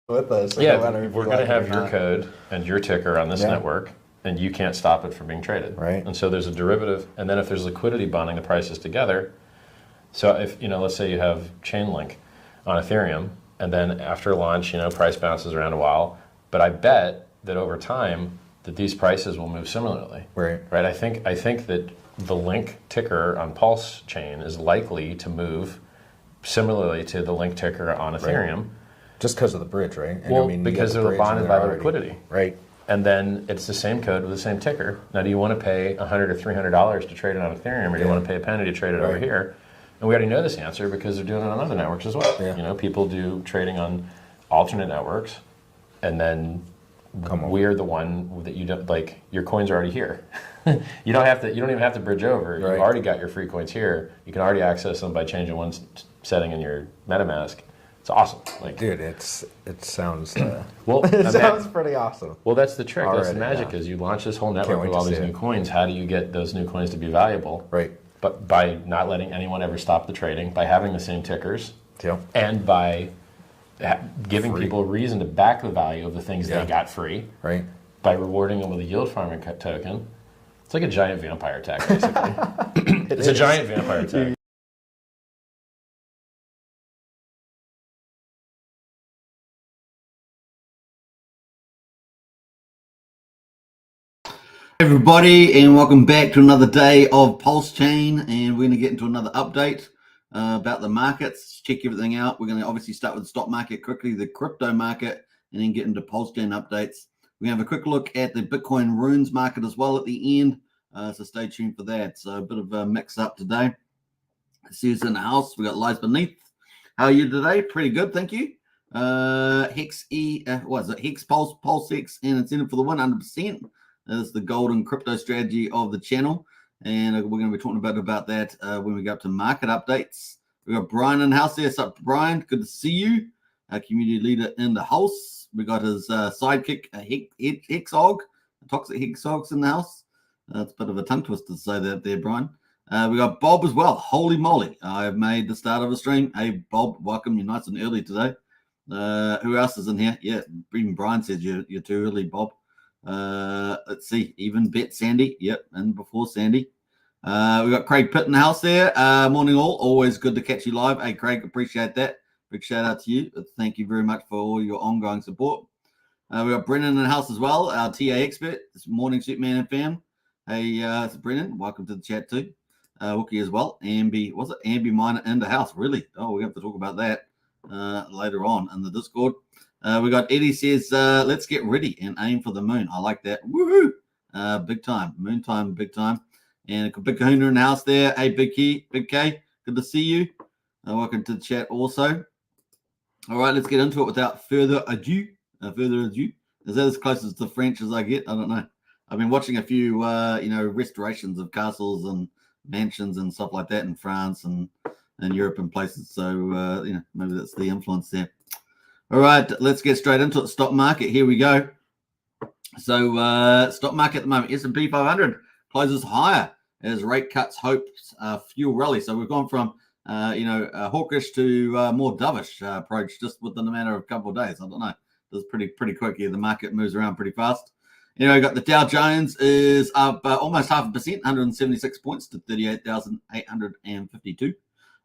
with us. Yeah, we're going to have your code and your ticker on this network, and you can't stop it from being traded. Right. And so there's a derivative, and then if there's liquidity bonding the prices together, so if, let's say you have Chainlink on Ethereum, and then after launch, price bounces around a while, but I bet that over time that these prices will move similarly. Right. I think that the Link ticker on Pulsechain is likely to move similarly to the Link ticker on Ethereum. Right. Just because of the bridge, right? And because they're bonded by the liquidity. Right. And then it's the same code with the same ticker. Now, do you want to pay $100 or $300 to trade it on Ethereum, or do you want to pay a penny to trade it over here? And we already know this answer because they're doing it on other networks as well. Yeah. People do trading on alternate networks, and then we're the one that you don't your coins are already here. You don't even have to bridge over. Right. You've already got your free coins here. You can already access them by changing one setting in your MetaMask. It's awesome. Dude, it sounds it sounds pretty awesome. Well, that's the trick. That's the magic is you launch this whole network with all these new coins. How do you get those new coins to be valuable? Right. But by not letting anyone ever stop the trading, by having the same tickers, and by giving people a reason to back the value of the things they got free, right? By rewarding them with a yield farming token. It's like a giant vampire attack, basically. It's a giant vampire attack. Everybody, and welcome back to another day of Pulsechain, and we're going to get into another update about the markets, check everything out. We're going to obviously start with the stock market quickly, the crypto market, and then get into Pulsechain updates. We're going to have a quick look at the Bitcoin runes market as well at the end, so stay tuned for that. So a bit of a mix up today. See who's in the house. We got lies beneath. How are you today? Pretty good, thank you. Hex Hex Pulsex, and it's in it for the 100%. That's the golden crypto strategy of the channel, and we're going to be talking about that when we go up to market updates. We got Brian in the house there. What's up, Brian? Good to see you. Our community leader in the house. We got his sidekick, Hexog, Toxic Hexog's in the house. That's a bit of a tongue twister to say that there, Brian. We got Bob as well. Holy moly! I've made the start of a stream. Hey, Bob, welcome. You're nice and early today. Who else is in here? Yeah, even Brian says you're too early, Bob. Let's see, even bet Sandy, and before Sandy. We got Craig Pitt in the house there. Morning all, always good to catch you live. Hey Craig, appreciate that. Big shout out to you. Thank you very much for all your ongoing support. We got Brennan in the house as well, our TA expert. This morning, Superman and fam. Hey, Brennan, welcome to the chat too. Wookie as well. Ambi Miner in the house. Really? Oh, we have to talk about that later on in the Discord. We got Eddie says, let's get ready and aim for the moon. I like that. Woohoo! Big time. Moon time, big time. And a Big Kahuna in the house there. Hey, Big K, good to see you. Welcome to the chat also. All right, let's get into it without further ado. Is that as close as to French as I get? I don't know. I've been watching a few, restorations of castles and mansions and stuff like that in France and Europe and places. So, maybe that's the influence there. All right, let's get straight into it. Stock market, here we go. So stock market at the moment, S&P 500 closes higher as rate cuts hopes fuel rally. So we've gone from, hawkish to more dovish approach just within a matter of a couple of days. I don't know. It's pretty quick here. The market moves around pretty fast. You got the Dow Jones is up almost 0.5%, 176 points to 38,852.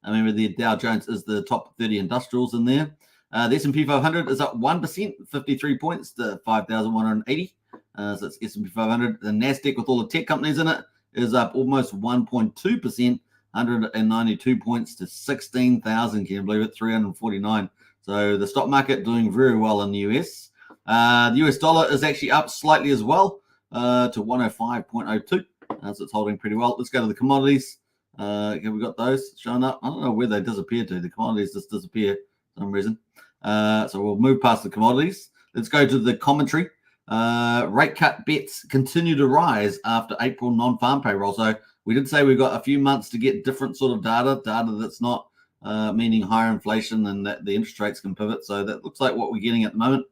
I remember the Dow Jones is the top 30 industrials in there. The S&P 500 is up 1%, 53 points to 5,180. So it's S&P 500. The NASDAQ with all the tech companies in it is up almost 1.2%, 192 points to 16,000. Can you believe it? 349. So the stock market doing very well in the US. The US dollar is actually up slightly as well to 105.02. So it's holding pretty well. Let's go to the commodities. Have we got those showing up? I don't know where they disappear to. The commodities just disappear for some reason. So we'll move past the commodities. Let's go to the commentary. Rate cut bets continue to rise after April non-farm payroll. So we did say we've got a few months to get different sort of data that's not meaning higher inflation and that the interest rates can pivot. So that looks like what we're getting at the moment.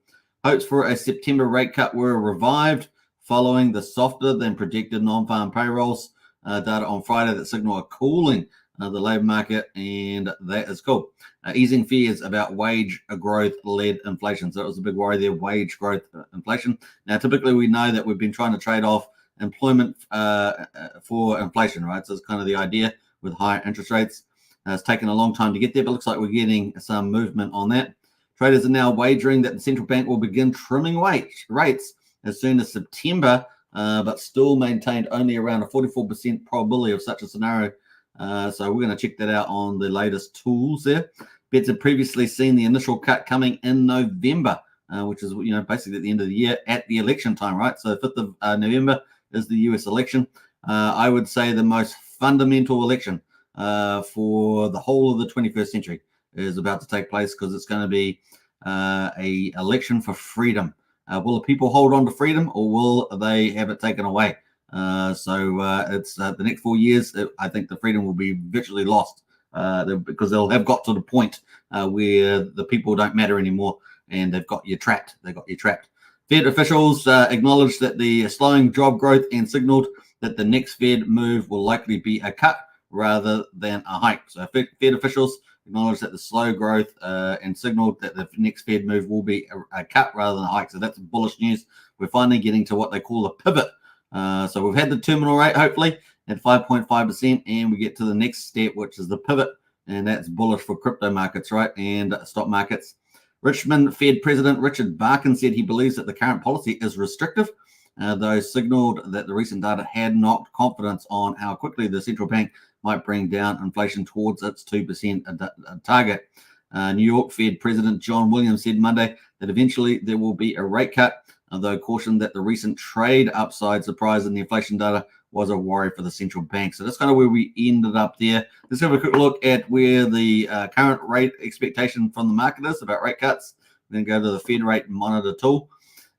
Hopes for a September rate cut were revived following the softer than predicted non-farm payrolls data on Friday that signal a cooling the labor market, and that is cool. Easing fears about wage growth-led inflation. So it was a big worry there, wage growth inflation. Now, typically we know that we've been trying to trade off employment for inflation, right? So it's kind of the idea with higher interest rates. It's taken a long time to get there, but looks like we're getting some movement on that. Traders are now wagering that the central bank will begin trimming rates as soon as September, but still maintained only around a 44% probability of such a scenario. So we're going to check that out on the latest tools there. Bets had previously seen the initial cut coming in November, which is basically at the end of the year at the election time, right? So 5th of November is the US election. I would say the most fundamental election for the whole of the 21st century is about to take place, because it's going to be a election for freedom. Will the people hold on to freedom, or will they have it taken away? So it's the next 4 years. I think the freedom will be virtually lost because they'll have got to the point where the people don't matter anymore, and they've got you trapped. Fed officials acknowledged that the slowing job growth and signaled that the next Fed move will likely be a cut rather than a hike. So Fed officials acknowledged that the slow growth and signaled that the next Fed move will be a cut rather than a hike. So that's bullish news. We're finally getting to what they call a pivot. So we've had the terminal rate, hopefully, at 5.5%, and we get to the next step, which is the pivot, and that's bullish for crypto markets, right, and stock markets. Richmond Fed President Richard Barkin said he believes that the current policy is restrictive, though signaled that the recent data had knocked confidence on how quickly the central bank might bring down inflation towards its 2% target. New York Fed President John Williams said Monday that eventually there will be a rate cut, though cautioned that the recent trade upside surprise in the inflation data was a worry for the central bank. So that's kind of where we ended up there. Let's have a quick look at where the current rate expectation from the market is about rate cuts. Then go to the Fed rate monitor tool.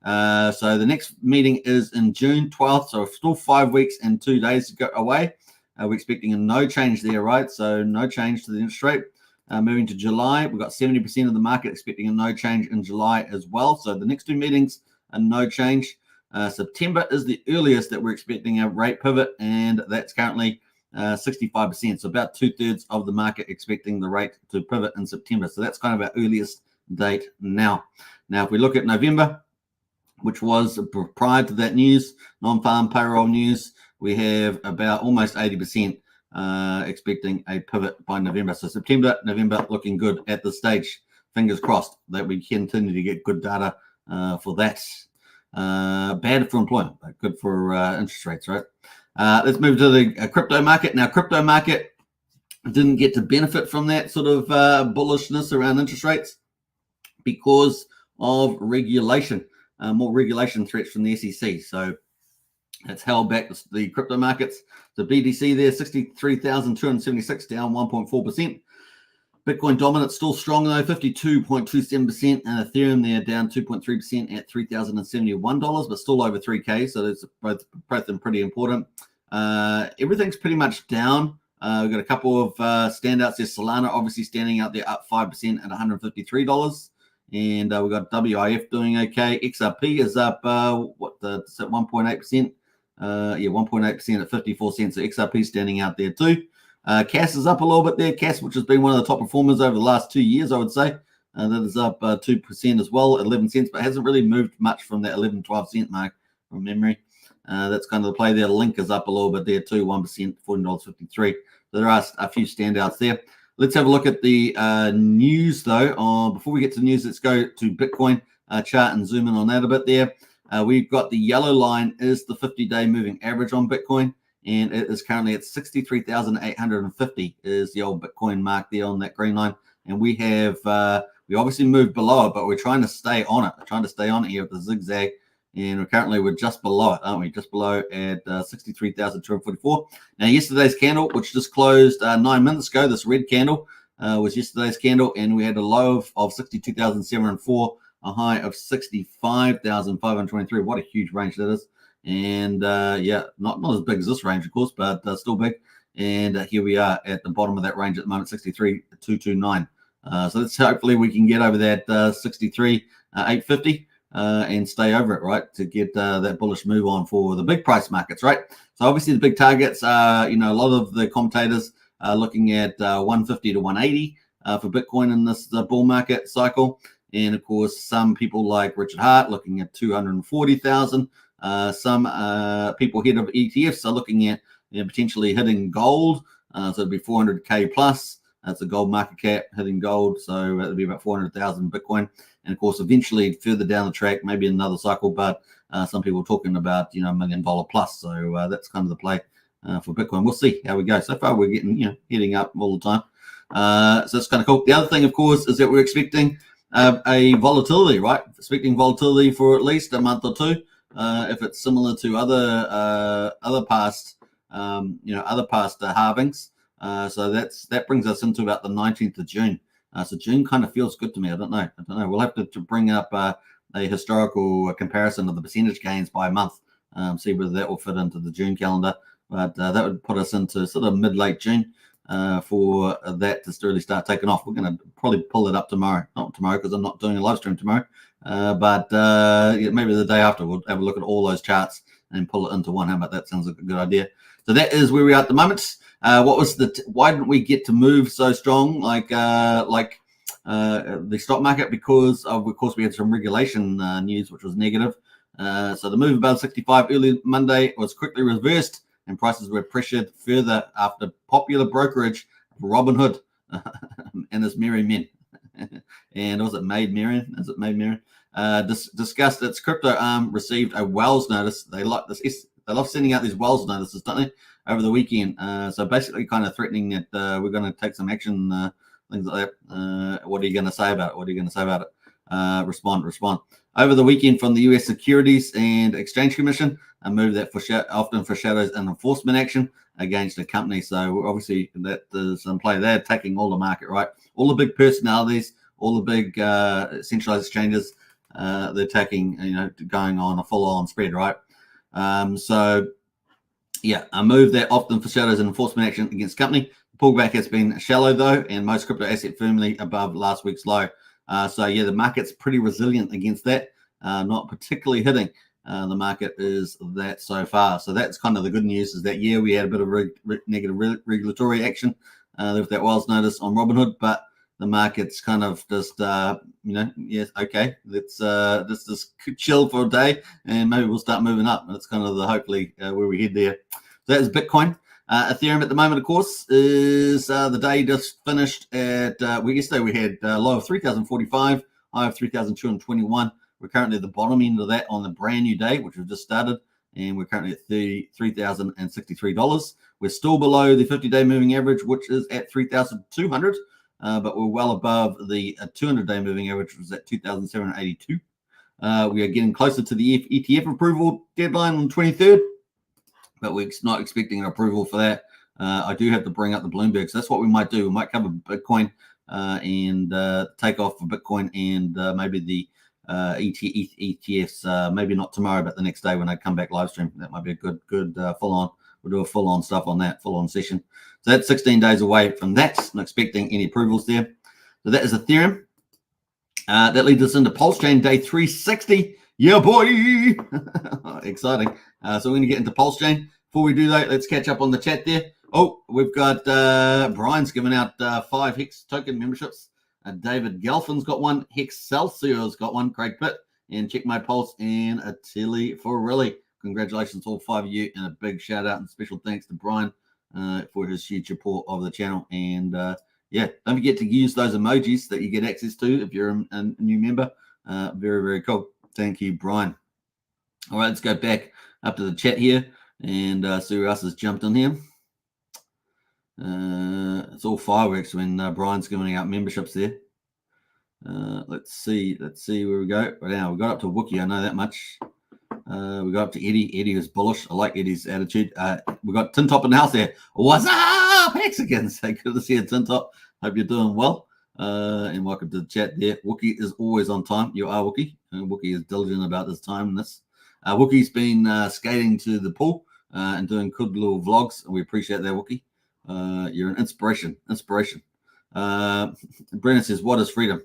So the next meeting is in June 12th. So still 5 weeks and 2 days to go away. We're expecting a no change there, right? So no change to the interest rate. Moving to July, we've got 70% of the market expecting a no change in July as well. So the next two meetings are no change. September is the earliest that we're expecting a rate pivot, and that's currently 65%. So about 2/3 of the market expecting the rate to pivot in September. So that's kind of our earliest date now. Now, if we look at November, which was prior to that news, non-farm payroll news, we have about almost 80% expecting a pivot by November. So September, November looking good at this stage. Fingers crossed that we continue to get good data for that. Bad for employment, but good for interest rates, right? Let's move to the crypto market. Now, crypto market didn't get to benefit from that sort of bullishness around interest rates because of regulation, more regulation threats from the SEC. So it's held back the crypto markets. The BTC there, 63,276, down 1.4%. Bitcoin dominance still strong though, 52.27%, and Ethereum there down 2.3% at $3,071, but still over 3K. So that's both pretty important. Everything's pretty much down. We've got a couple of standouts there. Solana obviously standing out there, up 5% at $153, and we've got WIF doing okay. XRP is up 1.8%. 1.8% at 54 cents. So XRP standing out there too. CAS is up a little bit there. CAS, which has been one of the top performers over the last 2 years, I would say. That is up 2% as well, 11 cents, but hasn't really moved much from that 11, 12 cent mark from memory. That's kind of the play there. Link is up a little bit there too, 1%, $14.53. So there are a few standouts there. Let's have a look at the news though. Before we get to the news, let's go to Bitcoin chart and zoom in on that a bit there. We've got the yellow line is the 50-day moving average on Bitcoin, and it is currently at 63,850 is the old Bitcoin mark there on that green line. And we have, we obviously moved below it, but we're trying to stay on it. We're trying to stay on it here with the zigzag, and we're just below it, aren't we? Just below at 63,244. Now, yesterday's candle, which just closed 9 minutes ago, this red candle was yesterday's candle, and we had a low of 62,704. A high of 65,523. What a huge range that is. And not as big as this range, of course, but still big. And here we are at the bottom of that range at the moment, 63,229. So let's hopefully we can get over that 63,850 and stay over it, right, to get that bullish move on for the big price markets, right? So obviously the big targets are, a lot of the commentators looking at 150 to 180 for Bitcoin in this bull market cycle. And of course, some people like Richard Hart looking at 240,000. Some people ahead of ETFs are looking at potentially hitting gold. So it'd be 400K plus. That's a gold market cap hitting gold. So it'd be about 400,000 Bitcoin. And of course, eventually further down the track, maybe another cycle, but some people are talking about, $1 million plus. So that's kind of the play for Bitcoin. We'll see how we go. So far, we're getting, heading up all the time. So it's kind of cool. The other thing, of course, is that we're expecting a volatility, right? Expecting volatility for at least a month or two. If it's similar to other past, other past halvings. So that brings us into about the 19th of June. So June kind of feels good to me. I don't know. We'll have to bring up a historical comparison of the percentage gains by month. See whether that will fit into the June calendar. But that would put us into sort of mid-late June for that to really start taking off. We're going to probably pull it up tomorrow. Not tomorrow because I'm not doing a live stream tomorrow. But maybe the day after we'll have a look at all those charts and pull it into one. How about that? Sounds like a good idea. So that is where we are at the moment. Why didn't we get to move so strong like the stock market? Because of course we had some regulation news which was negative. So the move above 65 early Monday was quickly reversed and prices were pressured further after popular brokerage Robinhood and its merry men. And was it Maid Marian? Is it Maid Marian? Discussed its crypto arm received a Wells notice. They like this. They love sending out these Wells notices, don't they? Over the weekend. So basically kind of threatening that we're going to take some action, things like that. What are you going to say about it? Respond. Over the weekend from the US Securities and Exchange Commission, a move that often foreshadows an enforcement action against a company. So obviously that is in play. They're attacking all the market, right? All the big personalities, all the big centralized exchanges, they're attacking, going on a full-on spread, right? A move that often foreshadows an enforcement action against company. The pullback has been shallow though, and most crypto asset firmly above last week's low. The market's pretty resilient against that, not particularly hitting the market is that so far. So that's kind of the good news, is that we had a bit of negative regulatory action with that Wells notice on Robinhood, but the market's kind of just, yes, okay, let's just chill for a day and maybe we'll start moving up. That's kind of hopefully where we head there. So that's Bitcoin. Ethereum at the moment, of course, is the day just finished at, yesterday we had a low of 3,045, high of 3,221. We're currently at the bottom end of that on the brand new day, which we've just started, and we're currently at $3,063. We're still below the 50-day moving average, which is at 3,200. But we're well above the 200-day moving average, which was at 2,782. We are getting closer to the ETF approval deadline on the 23rd, but we're not expecting an approval for that. I do have to bring up the Bloomberg, so that's what we might do. We might cover Bitcoin and take off for Bitcoin and maybe the ETFs, maybe not tomorrow, but the next day when I come back live stream. That might be a good full-on. We'll do a full-on stuff on that, full-on session. So that's 16 days away from that. I'm expecting any approvals there. So that is Ethereum. That leads us into Pulsechain day 360. Yeah, boy. Exciting. So we're going to get into Pulsechain. Before we do that, let's catch up on the chat there. Oh, we've got Brian's giving out 5 Hex token memberships. David Gelfin's got one. Hex Celsius's got one. Craig Pitt and Check My Pulse and Tilly Forelli. Congratulations to all 5 of you, and a big shout out and special thanks to Brian for his huge support of the channel. And don't forget to use those emojis that you get access to if you're a new member. Very, very cool. Thank you, Brian. All right, let's go back up to the chat here and see who else has jumped in here. It's all fireworks when Brian's giving out memberships there. Let's see where we go. Right now, we got up to Wookie, I know that much. We got up to Eddie. Eddie was bullish. I like Eddie's attitude. We got Tin Top in the house there. What's up, Mexicans? Good to see you, Tin Top. Hope you're doing well. And welcome to the chat there. Wookie is always on time. You are Wookie. And Wookie is diligent about his time in this. Wookie's been skating to the pool and doing good little vlogs. We appreciate that, Wookie. You're an inspiration. Brennan says, what is freedom?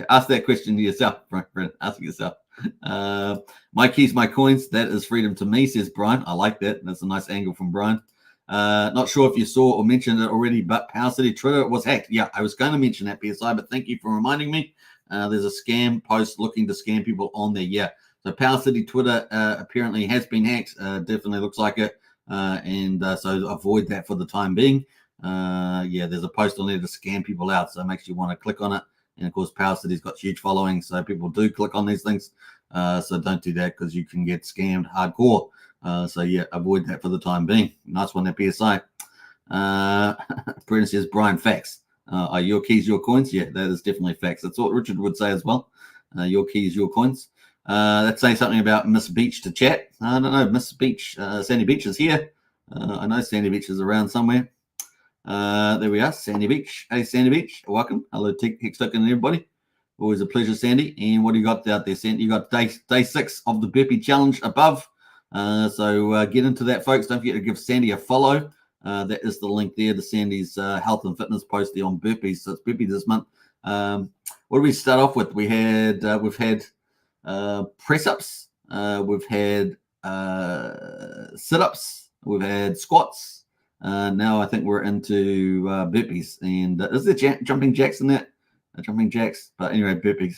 Ask that question to yourself, Brennan. Ask yourself. My keys, my coins. That is freedom to me, says Brian. I like that. That's a nice angle from Brian. Not sure if you saw or mentioned it already, but Power City Twitter was hacked. Yeah, I was going to mention that, PSI, but thank you for reminding me. There's a scam post looking to scam people on there. Yeah, so Power City Twitter apparently has been hacked. Definitely looks like it. So avoid that for the time being. Yeah, there's a post on there to scam people out, so it makes you want to click on it. And of course, Power City's got huge following, so people do click on these things. So don't do that because you can get scammed hardcore. So yeah, avoid that for the time being. Nice one there, PSI. Brennan says, Brian, facts. Are your keys your coins? Yeah, that is definitely facts. That's what Richard would say as well. Your keys, your coins. Let's say something about Miss Beach to chat. I don't know, Miss Beach, Sandy Beach is here. I know Sandy Beach is around somewhere. There we are, Sandy Beach. Hey, Sandy Beach, welcome. Hello, Hex Token and everybody. Always a pleasure, Sandy. And what do you got out there, Sandy? You got day 6 of the burpee challenge above. So get into that, folks. Don't forget to give Sandy a follow. That is the link there to Sandy's health and fitness post there on burpees. So it's burpee this month. What do we start off with? We've had press ups. We've had sit ups. We've had squats. Now I think we're into burpees. And is there jumping jacks in that? Jumping jacks. But anyway, burpees.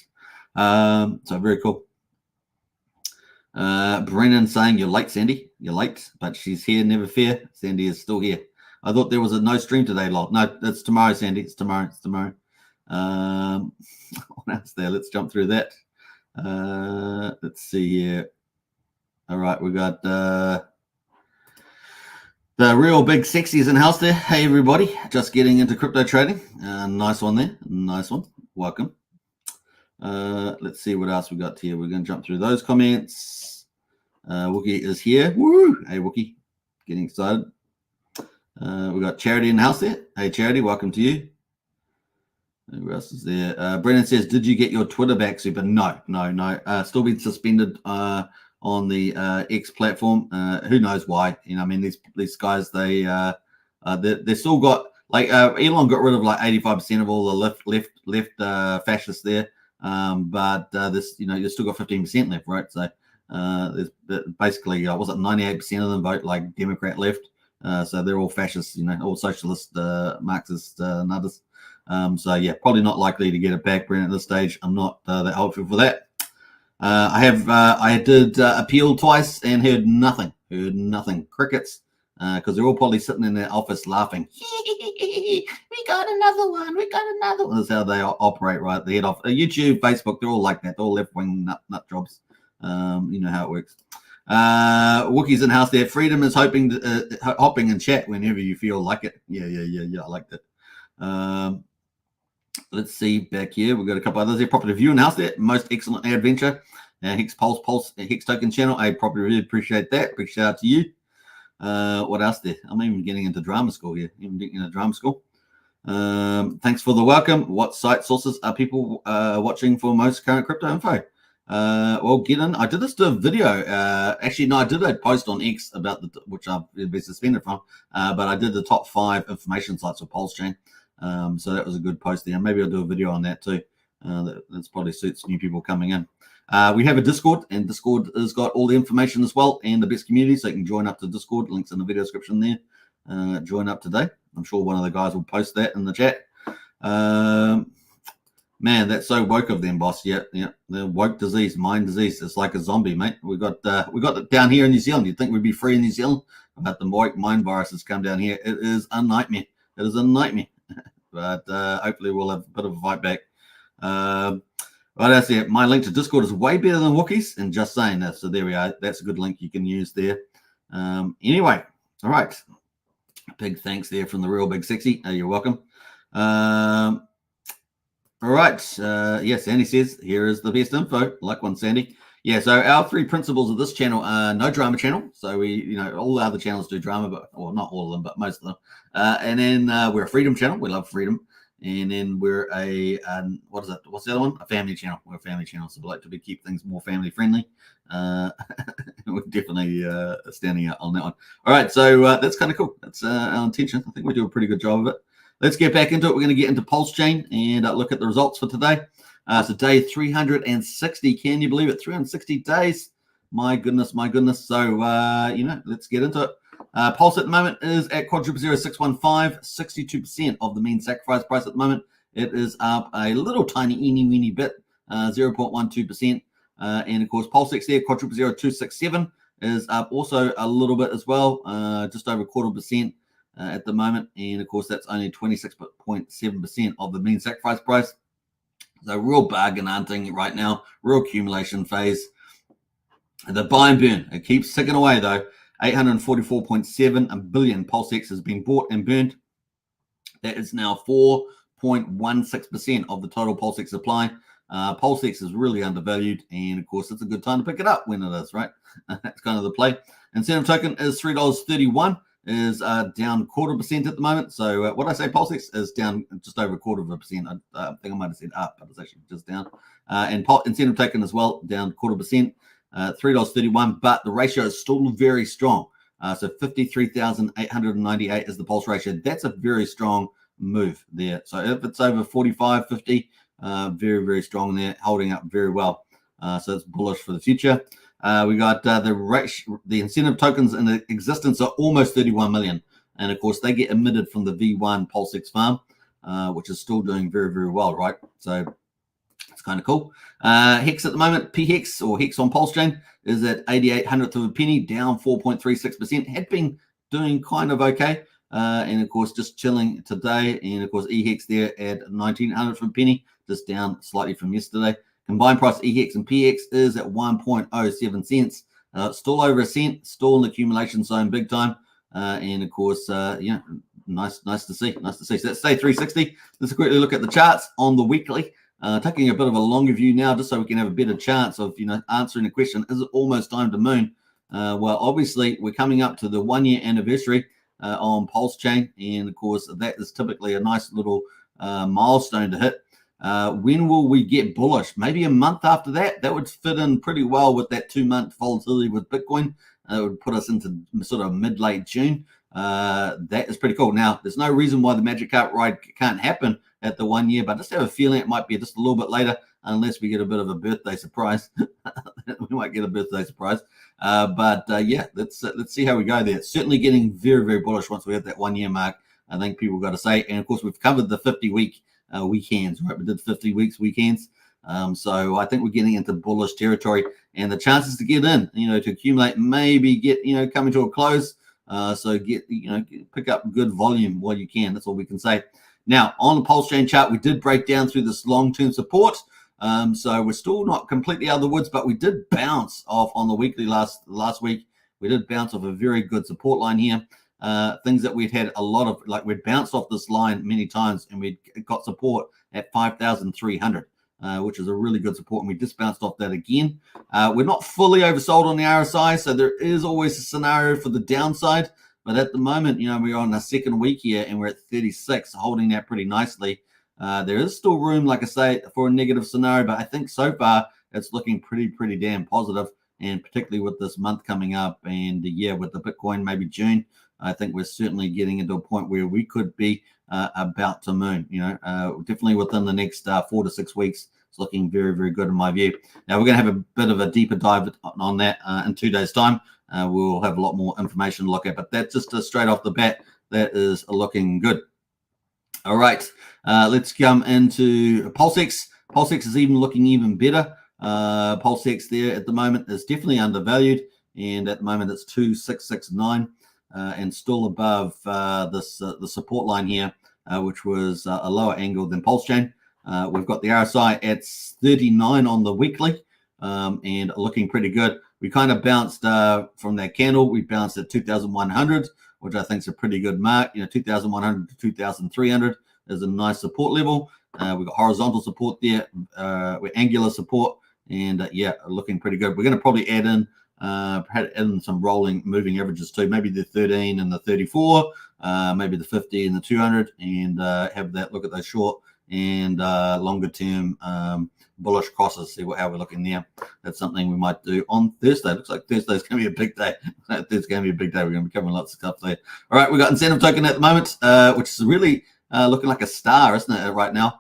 So very cool. Brennan saying, you're late, Sandy. You're late, but she's here, never fear. Sandy is still here. I thought there was no stream today, lol. No, it's tomorrow, Sandy. It's tomorrow. It's tomorrow. What else there? Let's jump through that. Let's see here. All right, we got the real big sexies in house there. Hey, everybody. Just getting into crypto trading. Nice one there. Nice one. Welcome. Let's see what else we got here. We're going to jump through those comments. Wookie is here. Woo! Hey, Wookie. Getting excited. We got Charity in the house there. Hey, Charity, welcome to you. Who else is there? Brennan says, did you get your Twitter back, Super? No. Still been suspended on the X platform. Who knows why? You know, I mean, these guys, they still got, like, Elon got rid of like 85% of all the left fascists there. But this, you know, you still got 15% left, right? So there's basically, was it 98% of them vote like Democrat left? So they're all fascists, you know, all socialist, Marxist nutters. So yeah, probably not likely to get it back, Brent, at this stage. I'm not that hopeful for that. I did appeal twice and heard nothing. Crickets. Because they're all probably sitting in their office laughing. We got another one. That's how they operate, right? The head off YouTube, Facebook, they're all like that. They're all left-wing nut jobs. You know how it works. Wookie's in house there. Freedom is hopping in chat whenever you feel like it. Yeah. I like that. Let's see back here. We've got a couple others here. Property View in house there. Most excellent adventure. Hex Pulse, Hex Token channel. I probably really appreciate that. Big shout out to you. What else there? I'm even getting into drama school here. Thanks for the welcome. What site sources are people watching for most current crypto info? Well, get in. I did this to a video. Actually, no, I did a post on X about which I've been suspended from. But I did the top 5 information sites for Pulsechain. So that was a good post there. Maybe I'll do a video on that too. That's probably suits new people coming in. We have a Discord, and Discord has got all the information as well and the best community, so you can join up to Discord. Links in the video description there. Join up today. I'm sure one of the guys will post that in the chat. Man, that's so woke of them, boss. Yeah. The woke disease, mind disease. It's like a zombie, mate. We got it down here in New Zealand. You'd think we'd be free in New Zealand, but the woke mind virus has come down here. It is a nightmare. But hopefully we'll have a bit of a fight back. Well, that's it. My link to Discord is way better than Wookie's, and just saying that. So there we are. That's a good link you can use there. Anyway, all right. Big thanks there from the real big sexy. You're welcome. All right. Yes, Sandy says, here is the best info. Like one, Sandy. Yeah, so our 3 principles of this channel are no drama channel. So we, all the other channels do drama, but, well, not all of them, but most of them. And then we're a freedom channel. We love freedom. And then we're a, what is it? What's the other one? A family channel. We're a family channel. So we like to keep things more family friendly. We're definitely standing out on that one. All right. So that's kind of cool. That's our intention. I think we do a pretty good job of it. Let's get back into it. We're going to get into Pulsechain and look at the results for today. So day 360. Can you believe it? 360 days. My goodness. So, let's get into it. Pulse at the moment is at quadruple 0615, 62% of the mean sacrifice price at the moment. It is up a little tiny weeny bit, 0.12%. And of course, Pulsex there, quadruple 0267, is up also a little bit as well, just over 0.25% at the moment. And of course, that's only 26.7% of the mean sacrifice price. So real bargain hunting right now, real accumulation phase. The buy and burn, it keeps ticking away though. 844.7 billion Pulsex has been bought and burned. That is now 4.16% of the total Pulsex supply. Pulsex is really undervalued, and of course, it's a good time to pick it up when it is, right? That's kind of the play. Incentive token is $3.31, is down 0.25% at the moment. So what I say, Pulsex is down just over 0.25%. I think I might have said up, but it's actually just down. And incentive token as well, down 0.25%. $3.31, but the ratio is still very strong. So 53,898 is the pulse ratio. That's a very strong move there. So if it's over 45, 50, very, very strong there, holding up very well. So it's bullish for the future. We got the incentive tokens in existence are almost 31 million. And of course, they get emitted from the V1 Pulsex farm, which is still doing very, very well, right? So it's kind of cool. Hex at the moment, P-Hex or Hex on Pulsechain is at 88 hundredth of a penny, down 4.36%. Had been doing kind of okay. And of course, just chilling today. And of course, E-Hex there at 19 hundredth of a penny, just down slightly from yesterday. Combined price E-Hex and P-Hex is at 1.07 cents. Still over a cent, still in the accumulation zone big time. And of course, yeah, nice to see. Nice to see. So let's stay 360. Let's quickly look at the charts on the weekly. Taking a bit of a longer view now, just so we can have a better chance of, answering the question, is it almost time to moon? Well, obviously, we're coming up to the 1 year anniversary on Pulsechain. And of course, that is typically a nice little milestone to hit. When will we get bullish? Maybe a month after that. That would fit in pretty well with that 2-month volatility with Bitcoin. It would put us into sort of mid-late June. That is pretty cool. Now, there's no reason why the magic carpet ride can't happen at the 1 year, but I just have a feeling it might be just a little bit later, unless we get a bit of a birthday surprise. We might get a birthday surprise. But yeah, let's see how we go there. It's certainly getting very, very bullish once we hit that 1 year mark. I think people got to say, and of course, we've covered the 50-week weekends, right? We did 50 weeks weekends. So I think we're getting into bullish territory, and the chances to get in, to accumulate, maybe get, coming to a close. So get, pick up good volume while you can. That's all we can say. Now, on the Pulsechain chart, we did break down through this long-term support. So we're still not completely out of the woods, but we did bounce off on the weekly last week. We did bounce off a very good support line here. Things that we'd had a lot of, like we'd bounced off this line many times, and we got support at 5,300, which is a really good support, and we just bounced off that again. We're not fully oversold on the RSI, so there is always a scenario for the downside. But at the moment, we're on our second week here, and we're at 36, holding that pretty nicely. There is still room, like I say, for a negative scenario, but I think so far it's looking pretty damn positive, and particularly with this month coming up, and yeah, with the Bitcoin, maybe June, I think we're certainly getting into a point where we could be about to moon. Definitely within the next 4 to 6 weeks. It's looking very, very good in my view. Now, we're going to have a bit of a deeper dive on that in 2 days' time. We'll have a lot more information to look at, but that's just straight off the bat, that is looking good. All right, let's come into Pulsex. Pulsex is looking even better. Pulsex there at the moment is definitely undervalued, and at the moment it's 2,669, and still above the support line here, which was a lower angle than Pulsechain. We've got the RSI at 39 on the weekly, and looking pretty good. We kind of bounced from that candle. We bounced at 2,100, which I think is a pretty good mark. 2,100 to 2,300 is a nice support level. We've got horizontal support there, with angular support, and yeah, looking pretty good. We're going to probably add in some rolling moving averages too, maybe the 13 and the 34, maybe the 50 and the 200, and have that look at those short and longer term bullish crosses, see how we're looking there. That's something we might do on Thursday. Looks like Thursday's going to be a big day. Thursday's going to be a big day. We're going to be covering lots of stuff there. All right, we've got incentive token at the moment, which is really looking like a star, isn't it, right now?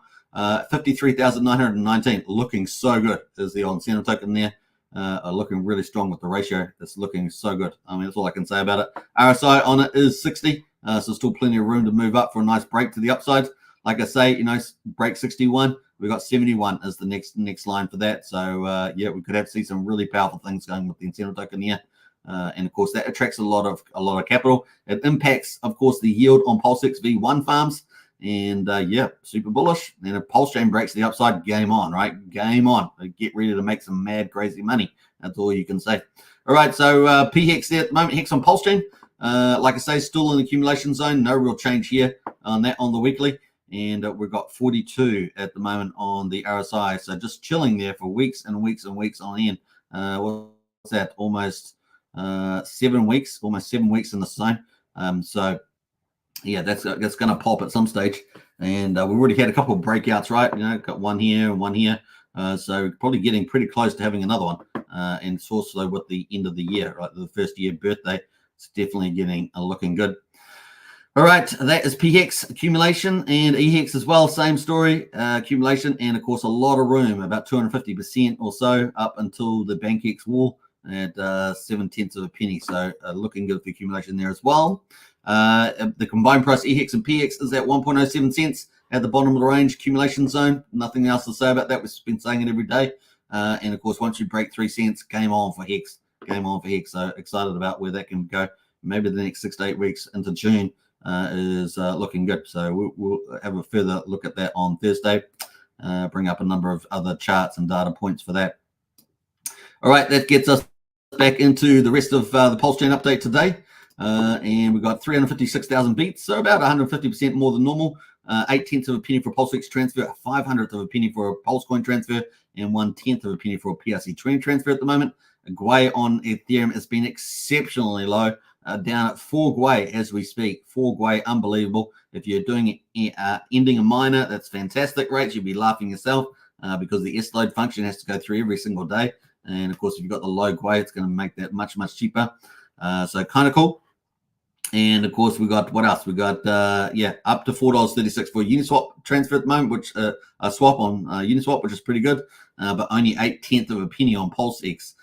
53,919, looking so good is the incentive token there. are looking really strong with the ratio. It's looking so good. I mean, that's all I can say about it. RSI on it is 60, so still plenty of room to move up for a nice break to the upside. Like I say, break 61. We've got 71 as the next line for that. So yeah, we could see some really powerful things going with the incentive token here. And of course, that attracts a lot of capital. It impacts, of course, the yield on Pulsex V1 farms. And yeah, super bullish. And if Pulsechain breaks the upside, game on, right? Game on. Get ready to make some mad, crazy money. That's all you can say. All right, so PHEX there at the moment, Hex on Pulsechain. Like I say, still in the accumulation zone. No real change here on that on the weekly. And we've got 42 at the moment on the RSI. So just chilling there for weeks and weeks and weeks on end. What's that? Almost 7 weeks, almost 7 weeks in the zone. So yeah, that's going to pop at some stage. And we've already had a couple of breakouts, right? Got one here and one here. So probably getting pretty close to having another one. And it's also with the end of the year, right? The first year birthday. It's definitely getting looking good. All right, that is PHEX accumulation and EHEX as well. Same story, accumulation, and of course a lot of room, about 250% or so up until the BankX wall at 0.7 of a penny. So looking good for accumulation there as well. The combined price EHEX and PHEX is at 1.07 cents at the bottom of the range accumulation zone. Nothing else to say about that. We've been saying it every day. And of course, once you break 3 cents, game on for Hex. Game on for Hex. So excited about where that can go. Maybe the next 6 to 8 weeks into June. Is looking good. So we'll have a further look at that on Thursday. Bring up a number of other charts and data points for that. All right, that gets us back into the rest of the Pulsechain update today. And we've got 356,000 beats, so about 150% more than normal. 0.8 of a penny for Pulsex transfer, 0.05 of a penny for a Pulsecoin transfer, and 0.1 of a penny for a PRC20 transfer at the moment. Gwei on Ethereum has been exceptionally low. Down at 4 Gwei as we speak. 4 Gwei, unbelievable. If you're doing ending a miner, that's fantastic rates. You'd be laughing yourself because the S-load function has to go through every single day. And of course, if you've got the low Gwei, it's going to make that much, much cheaper. So kind of cool. And of course, we got what else? We got up to $4.36 for Uniswap transfer at the moment, which a swap on Uniswap, which is pretty good, but only 0.8 of a penny on PulseX.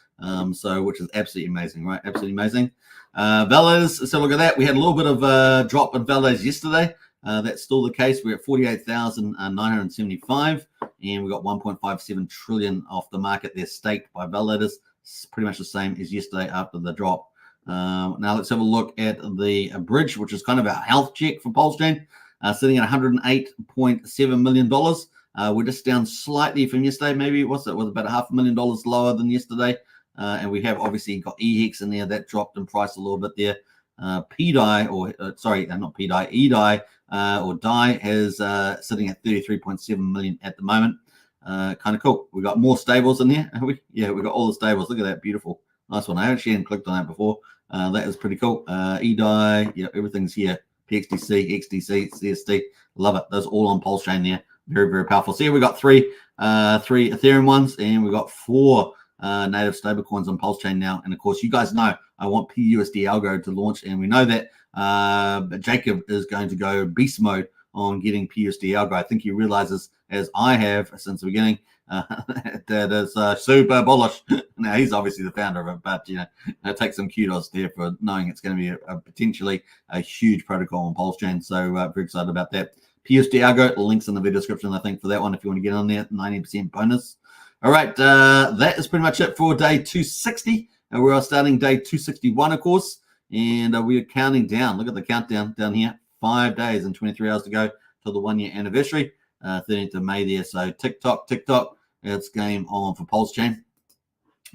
So which is absolutely amazing, right? Absolutely amazing. Validators, so look at that. We had a little bit of a drop in validators yesterday. That's still the case. We're at 48,975, and we got 1.57 trillion off the market there staked by validators. It's pretty much the same as yesterday after the drop. Now let's have a look at the bridge, which is kind of our health check for Pulsechain, sitting at $108.7 million. We're just down slightly from yesterday. Maybe was about $500,000 lower than yesterday. And we have obviously got EHEX in there that dropped in price a little bit there. PDI, or not PDI, EDI or DI is sitting at 33.7 million at the moment. Kind of cool. We got more stables in here. Yeah, we got all the stables. Look at that, beautiful, nice one. I actually hadn't clicked on that before. That is pretty cool. EDI, yeah, everything's here. PXDC, XDC, CSD, love it. Those all on Pulsechain there. Very, very powerful. So yeah, we got three Ethereum ones, and we got 4 native stablecoins on Pulsechain now. And of course, you guys know I want PUSD Algo to launch, and we know that Jacob is going to go beast mode on getting PUSD Algo. I think he realizes, as I have since the beginning, that is super bullish. Now, he's obviously the founder of it, but I take some kudos there for knowing it's going to be potentially a huge protocol on Pulsechain. So very excited about that. PUSD Algo, links in the video description, I think, for that one if you want to get on there. 90% bonus. All right, that is pretty much it for day 260. And we're starting day 261, of course. And we are counting down. Look at the countdown down here. 5 days and 23 hours to go till the 1 year anniversary. 13th of May there. So tick-tock. It's game on for Pulsechain.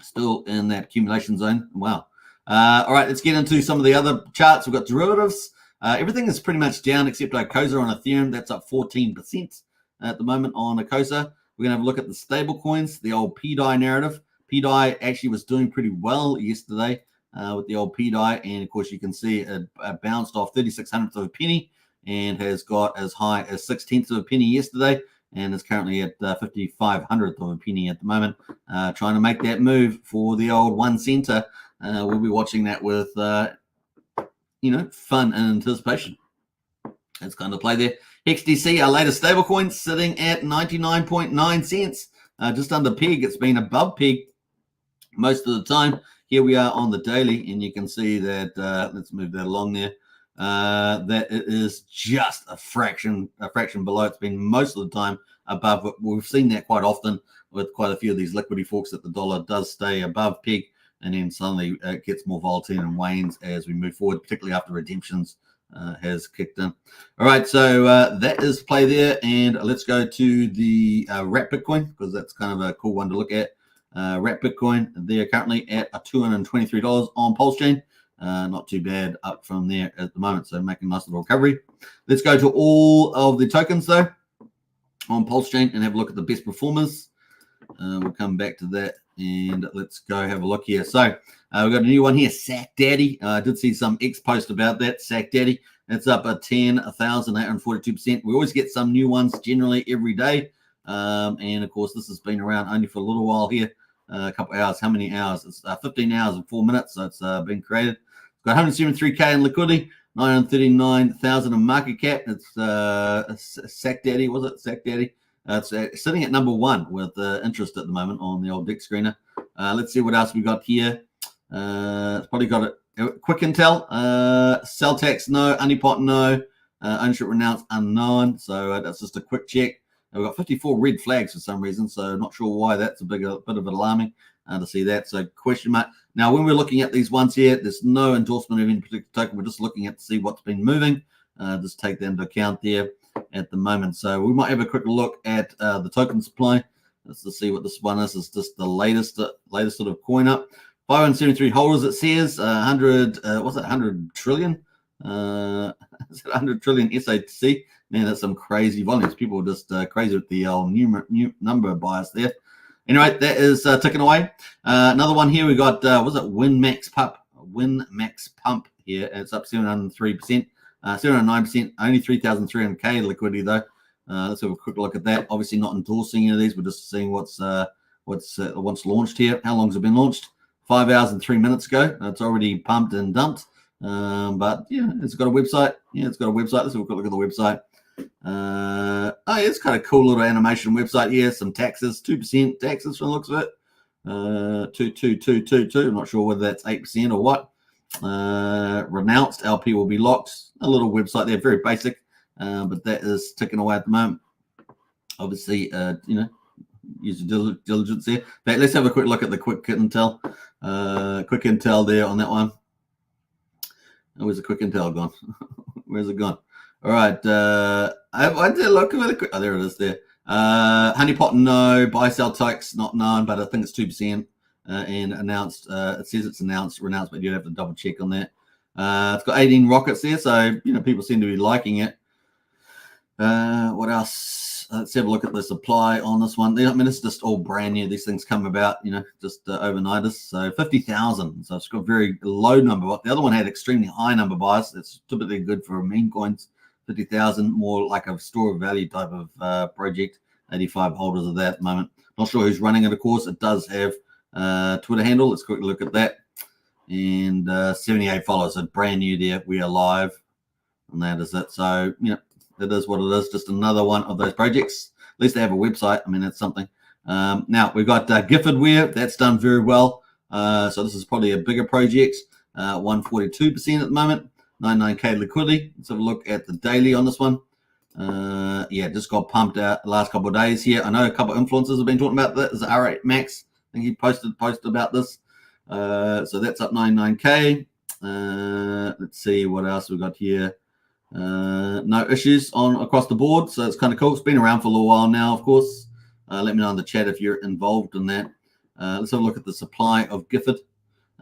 Still in that accumulation zone. Wow. All right, let's get into some of the other charts. We've got derivatives. Everything is pretty much down except Icosa on Ethereum. That's up 14% at the moment on Icosa. We're going to have a look at the stable coins, the old PDI narrative. PDI actually was doing pretty well yesterday with the old PDI. And, of course, you can see it bounced off 3600th of a penny and has got as high as 0.6 of a penny yesterday and is currently at 5500th of a penny at the moment, trying to make that move for the old 1 center. We'll be watching that with, fun and anticipation. That's kind of play there. XDC, our latest stablecoin, sitting at 99.9 cents, just under peg. It's been above peg most of the time. Here we are on the daily, and you can see that, let's move that along there, that it is just a fraction below. It's been most of the time above. We've seen that quite often with quite a few of these liquidity forks, that the dollar does stay above peg, and then suddenly it gets more volatile and wanes as we move forward, particularly after redemptions has kicked in. All right, so that is play there, and let's go to the wrap Bitcoin, because that's kind of a cool one to look at. Wrap Bitcoin, they're currently at $223 on Pulsechain. Not too bad up from there at the moment, so making a nice little recovery. Let's go to all of the tokens though on Pulsechain and have a look at the best performers. We'll come back to that, and let's go have a look here. So we've got a new one here, Sack Daddy. I did see some X post about that, Sack Daddy. It's up at 10,842%. We always get some new ones generally every day. And of course, this has been around only for a little while here. A couple hours. How many hours? It's 15 hours and 4 minutes. So it's been created. It's got 173K in liquidity, 939,000 in market cap. It's Sack Daddy, was it? Sack Daddy. It's sitting at number 1 with interest at the moment on the old Dick screener. Let's see what else we got here. It's probably got a quick intel. Cell tax, no. Honeypot, no. Ownership renounced, unknown. So that's just a quick check. We've got 54 red flags for some reason, so not sure why. That's a bit of alarming to see that. So question mark. Now, when we're looking at these ones here, there's no endorsement of any particular token. We're just looking at to see what's been moving. Just take that into account there at the moment. So we might have a quick look at the token supply. Let's just see what this one is. It's just the latest sort of coin up. 573 holders, it says. 100 trillion? Is it 100 trillion SAC? Man, that's some crazy volumes. People are just crazy with the new number bias there. Anyway, that is ticking away. Another one here, we got, was it WinMax Pump here. It's up 703%, 709%, only 3,300K liquidity though. Let's have a quick look at that. Obviously not endorsing any of these. We're just seeing what's launched here. How long has it been launched? 5 hours and 3 minutes ago. It's already pumped and dumped. But yeah, it's got a website. Let's have a quick look at the website. It's kind of cool little animation website here. Some taxes, 2% taxes from the looks of it. 22222. I'm not sure whether that's 8% or what. Renounced LP will be locked. A little website there, very basic, but that is ticking away at the moment. Obviously, use your diligence there. But let's have a quick look at the quick intel. Quick intel there on that one. Where's the quick intel gone? Where's it gone? All right. I did look really quick. Oh, there it is there. Honeypot, no. Buy, sell, tax, not known, but I think it's 2%. And announced. It says it's announced, renounced, but you'd have to double check on that. It's got 18 rockets there, so people seem to be liking it. What else? Let's have a look at the supply on this one. I mean, it's just all brand new. These things come about, just overnight. So 50,000. So it's got a very low number. The other one had extremely high number bias. It's typically good for meme coins. 50,000, more like a store of value type of project. 85 holders of that at the moment. Not sure who's running it, of course. It does have Twitter handle. Let's quickly look at that. And 78 followers. So brand new there. We are live. And that is it. So, it is what it is. Just another one of those projects. At least they have a website. I mean, that's something. Now, we've got Giffordware. That's done very well. So this is probably a bigger project. 142% at the moment. 99K liquidity. Let's have a look at the daily on this one. Just got pumped out the last couple of days here. I know a couple of influencers have been talking about that. There's R8 Max. I think he posted about this. So that's up 99K. Let's see what else we've got here. No issues across the board, so it's kind of cool. It's been around for a little while now, of course. Let me know in the chat if you're involved in that. Let's have a look at the supply of Gifford.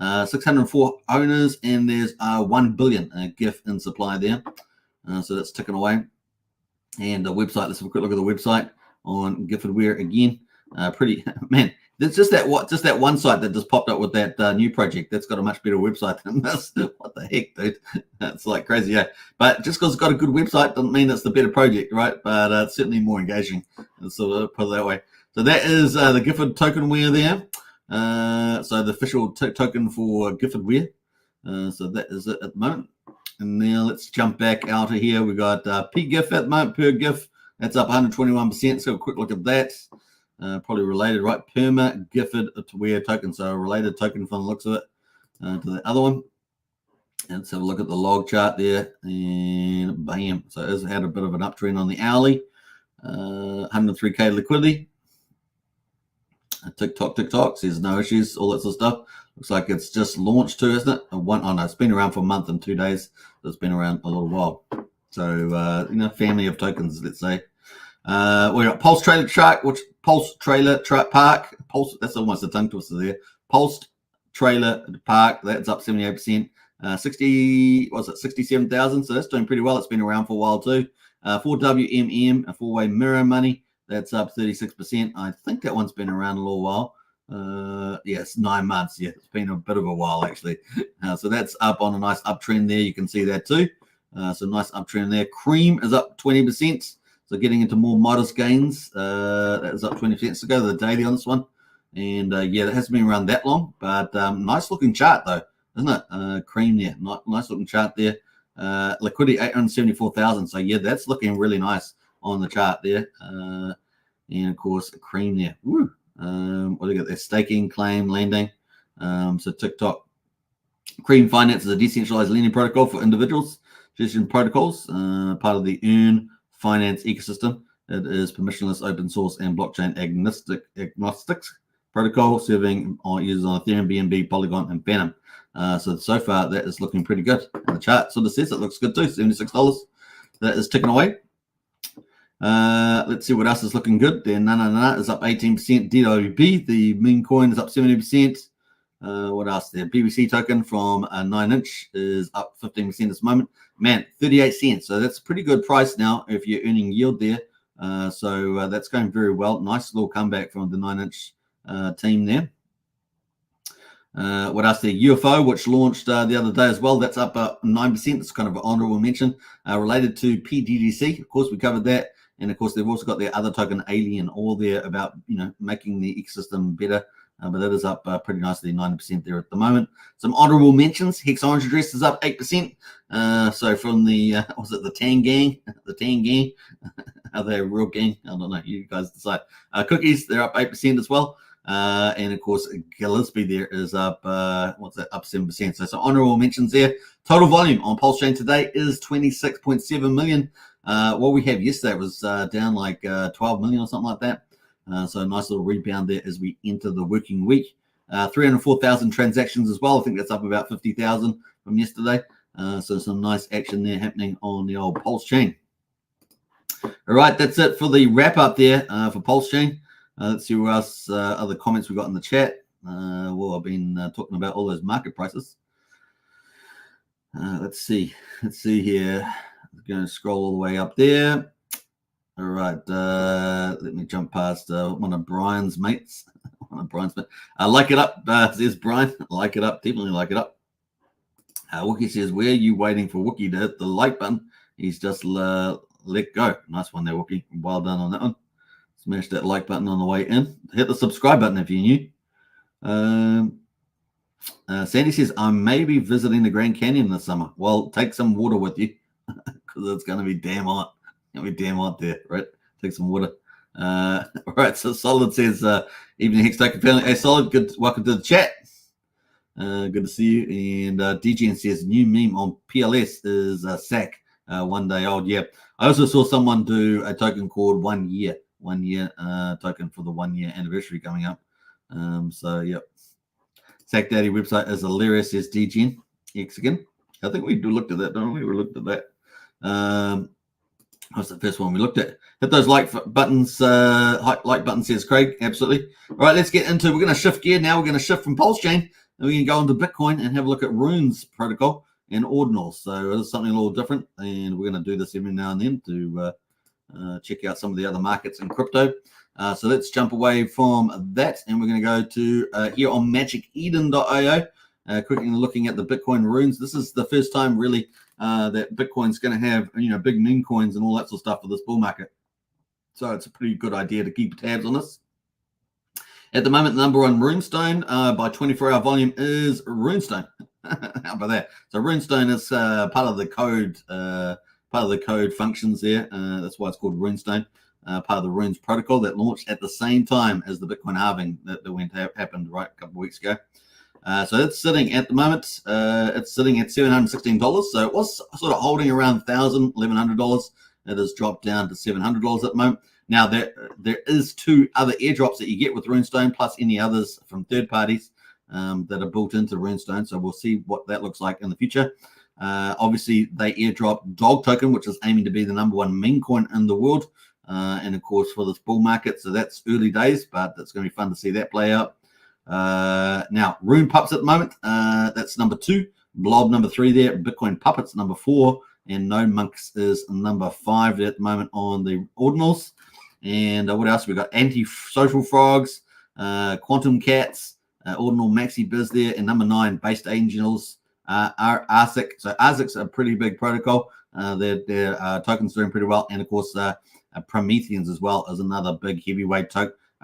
604 owners, and there's 1 billion GIF in supply there. So that's ticking away. And the website, let's have a quick look at the website on Giffordware again. Pretty, man, there's just that one site that just popped up with that new project. That's got a much better website than this. What the heck, dude? That's like crazy, yeah. But just because it's got a good website doesn't mean it's the better project, right? But it's certainly more engaging. So put it that way. So that is the Gifford tokenware there. So the official token for Giffordware. So that is it at the moment. And now let's jump back out of here. We got PGIF at the moment, per GIF. That's up 121%. So a quick look at that. probably related, right? Perma Gifford Wear token, so a related token from the looks of it to the other one. And let's have a look at the log chart there, and bam! So it's had a bit of an uptrend on the hourly. 103k liquidity. TikTok says no issues, all that sort of stuff. Looks like it's just launched too, isn't it? Oh no, it's been around for a month and 2 days. So it's been around a little while. So family of tokens, let's say. We got Pulse Trailer Truck, which Pulse Trailer Truck Park. Pulse, that's almost a tongue twister there. Pulse Trailer Park, that's up 78%. 67,000, so that's doing pretty well. It's been around for a while too. 4WMM, a four-way mirror money, that's up 36%. I think that one's been around a little while. It's 9 months. Yeah, it's been a bit of a while actually. So that's up on a nice uptrend there. You can see that too. So nice uptrend there. Cream is up 20%. So getting into more modest gains. That is up 20%. So go to the daily on this one. And that hasn't been around that long, but nice looking chart though, isn't it? Cream there, nice looking chart there. Liquidity 874,000. So yeah, that's looking really nice on the chart there. And of course, cream there. Woo. What do you got there? Staking, claim, lending. So TikTok. Cream Finance is a decentralized lending protocol for individuals. Suggestion protocols, part of the Earn Finance ecosystem. It is permissionless, open source, and blockchain agnostics protocol serving users on Ethereum, BNB, Polygon, and Phantom. So far that is looking pretty good. And the chart sort of says it looks good too. $76. That is ticking away. Let's see what else is looking good. Then Nana is up 18%. DWB, the meme coin, is up 70%. What else there? BBC token from a 9-inch is up 15% at this moment. Man, 38 cents. So that's a pretty good price now if you're earning yield there. So that's going very well. Nice little comeback from the 9-inch team there. What else there? UFO, which launched the other day as well. That's up 9%. It's kind of an honorable mention related to PDDC. Of course, we covered that. And of course, they've also got their other token, Alien, all there about making the ecosystem better. But that is up pretty nicely, 90% there at the moment. Some honorable mentions. Hex Orange Address is up 8%. So from the, was it the Tan Gang? The Tan Gang? Are they a real gang? I don't know. You guys decide. Cookies, they're up 8% as well. And of course, Gillespie there is up, up 7%. So some honorable mentions there. Total volume on Pulsechain today is 26.7 million. What we have yesterday was down like 12 million or something like that. So a nice little rebound there as we enter the working week. 304,000 transactions as well. I think that's up about 50,000 from yesterday. So some nice action there happening on the old Pulsechain. All right, that's it for the wrap up there for Pulsechain. Let's see what else, other comments we got in the chat. Well, I've been talking about all those market prices. Let's see here. I'm going to scroll all the way up there. All right, let me jump past one of Brian's mates. Like it up, says Brian. Like it up, definitely like it up. Wookie says, where are you waiting for Wookie to hit the like button? He's just let go. Nice one there, Wookie. Well done on that one. Smash that like button on the way in. Hit the subscribe button if you're new. Sandy says, I may be visiting the Grand Canyon this summer. Well, take some water with you because it's going to be damn hot. It's going to be damn hot there, right? Take some water. All right, so Solid says, evening Hex Token family. Hey, Solid, good. Welcome to the chat. Good to see you. And DGN says, new meme on PLS is SAC, 1 day old. Yeah. I also saw someone do a token called 1 year. 1 year token for the 1 year anniversary coming up. So yep. Sack Daddy website is hilarious, says DGN. X again. I think we looked at that, don't we? We looked at that. What's the first one we looked at? Hit those like buttons. Like button, says Craig. Absolutely. All right, let's get into. We're going to shift gear now. We're going to shift from Pulsechain, and we're going to go into Bitcoin and have a look at Runes protocol and ordinals. So it's something a little different, and we're going to do this every now and then to check out some of the other markets in crypto. So let's jump away from that, and we're going to go to here on magiceden.io. Quickly looking at the Bitcoin runes. This is the first time really that Bitcoin's going to have big meme coins and all that sort of stuff for this bull market. So it's a pretty good idea to keep tabs on this. At the moment, the number one runestone by 24-hour volume is Runestone. How about that? So Runestone is part of the code. Part of the code functions there. That's why it's called Runestone. part of the Runes protocol that launched at the same time as the Bitcoin halving that happened right a couple of weeks ago. So it's sitting at the moment, it's sitting at $716. So it was sort of holding around $1,000, $1,100. It has dropped down to $700 at the moment. Now, there is 2 other airdrops that you get with Runestone, plus any others from third parties that are built into Runestone. So we'll see what that looks like in the future. Obviously, they airdrop Dog Token, which is aiming to be the #1 meme coin in the world. And, of course, for this bull market. So that's early days, but it's going to be fun to see that play out. Now, Rune Pups at the moment, that's number 2. Blob number 3 there. Bitcoin Puppets number 4. And No Monks is number 5 at the moment on the ordinals. And what else? We've got Anti-Social Frogs, Quantum Cats, Ordinal Maxi Biz there. And number 9, Based Angels, ARSIC. So ARSIC's a pretty big protocol. Their tokens doing pretty well. And, of course, Prometheans as well as another big heavyweight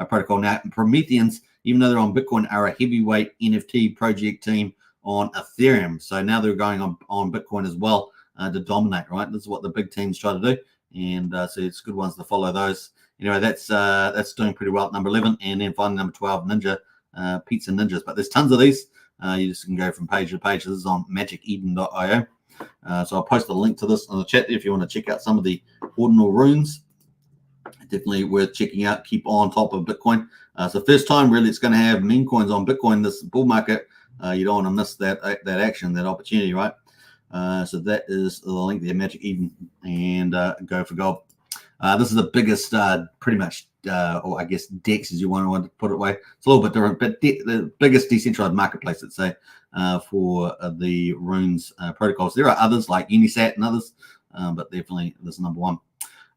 protocol. Now, Prometheans, even though they're on Bitcoin, are a heavyweight NFT project team on Ethereum. So now they're going on Bitcoin as well to dominate, right? This is what the big teams try to do. And so it's good ones to follow those. Anyway, that's doing pretty well at number 11. And then finally, number 12, Ninja, Pizza Ninjas. But there's tons of these. You just can go from page to page. This is on magiceden.io. So I'll post a link to this in the chat if you want to check out some of the ordinal runes. Definitely worth checking out. Keep on top of Bitcoin. So first time really it's going to have meme coins on Bitcoin this bull market. You don't want to miss that action, that opportunity, right? So that is the link there, Magic Eden, and go for gold. This is the biggest, pretty much, or I guess DEX as you want to put it away. It's a little bit different, but the biggest decentralized marketplace, let's say, for the Runes protocols. There are others like Unisat and others, but definitely this is number 1.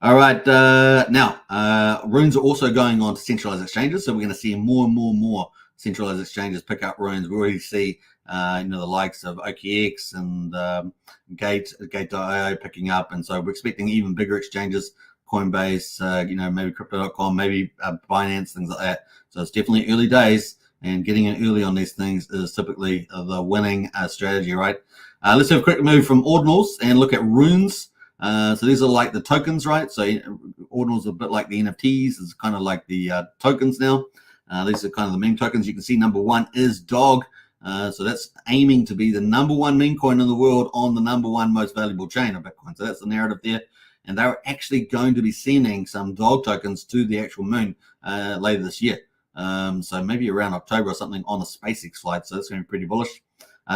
All right, now Runes are also going on to centralized exchanges, so we're going to see more and more centralized exchanges pick up Runes. We already see, the likes of OKX and Gate.io picking up, and so we're expecting even bigger exchanges, Coinbase, maybe Crypto.com, maybe Binance, things like that. So it's definitely early days, and getting in early on these things is typically the winning strategy, right? Let's have a quick move from ordinals and look at Runes. So these are like the tokens, right? So ordinals are a bit like the NFTs. It's kind of like the tokens now. These are kind of the meme tokens. You can see number 1 is Dog. So that's aiming to be the #1 meme coin in the world on the #1 most valuable chain of Bitcoin. So that's the narrative there. And they're actually going to be sending some Dog tokens to the actual moon later this year. So maybe around October or something on a SpaceX flight. So that's going to be pretty bullish.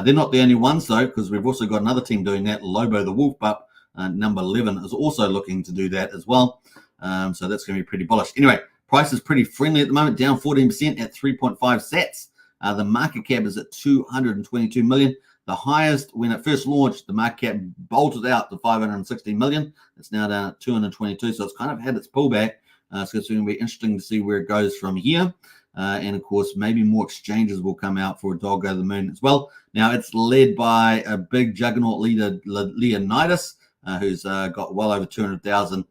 They're not the only ones, though, because we've also got another team doing that, Lobo the Wolf Pup. Number 11 is also looking to do that as well. So that's going to be pretty bullish. Anyway, price is pretty friendly at the moment, down 14% at 3.5 sats. The market cap is at 222 million. The highest, when it first launched, the market cap bolted out to 560 million. It's now down at 222, so it's kind of had its pullback. So it's going to be interesting to see where it goes from here. And, of course, maybe more exchanges will come out for a Dog Go to the Moon as well. Now, it's led by a big juggernaut leader, Leonidas, who's got well over 200,000